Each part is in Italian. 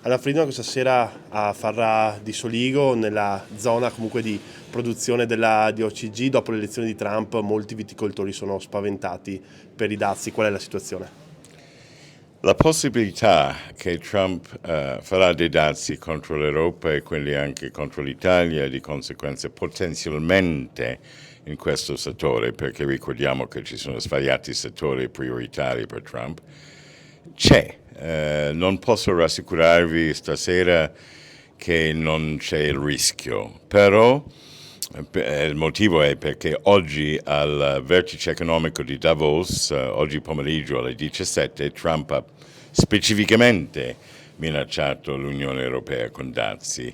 Anafredino questa sera a Farra di Soligo, nella zona comunque di produzione di OCG, dopo l'elezione di Trump molti viticoltori sono spaventati per i dazi. Qual è la situazione? La possibilità che Trump farà dei dazi contro l'Europa e quindi anche contro l'Italia, di conseguenza potenzialmente in questo settore, perché ricordiamo che ci sono svariati settori prioritari per Trump, c'è. Non posso rassicurarvi stasera che non c'è il rischio, però il motivo è perché oggi al vertice economico di Davos, oggi pomeriggio alle 17, Trump ha specificamente minacciato l'Unione Europea con dazi.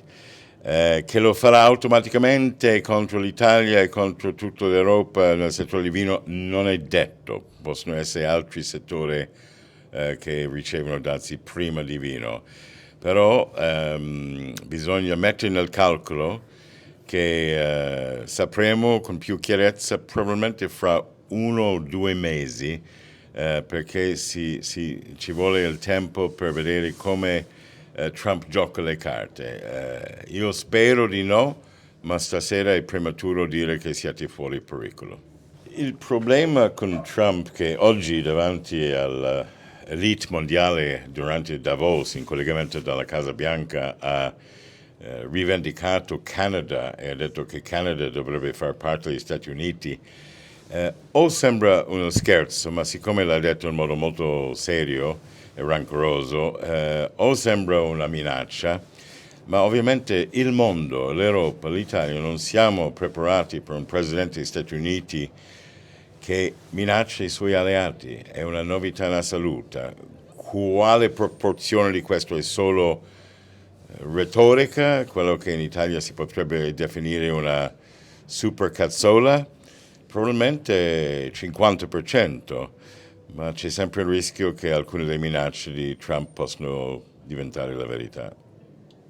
Che lo farà automaticamente contro l'Italia e contro tutta l'Europa nel settore del vino non è detto, possono essere altri settori che ricevono dazi prima di vino, però bisogna mettere nel calcolo che sapremo con più chiarezza probabilmente fra 1 o 2 mesi, perché ci vuole il tempo per vedere come Trump gioca le carte. Io spero di no, ma stasera è prematuro dire che siete fuori pericolo. Il problema con Trump è che oggi davanti all'elite mondiale durante Davos, in collegamento dalla Casa Bianca, ha rivendicato Canada e ha detto che Canada dovrebbe far parte degli Stati Uniti. O sembra uno scherzo, ma siccome l'ha detto in modo molto serio e rancoroso, o sembra una minaccia, ma ovviamente il mondo, l'Europa, l'Italia non siamo preparati per un presidente degli Stati Uniti che minaccia i suoi alleati, è una novità assoluta. Quale proporzione di questo è solo retorica, quello che in Italia si potrebbe definire una supercazzola? Probabilmente 50%, ma c'è sempre il rischio che alcune delle minacce di Trump possano diventare la verità.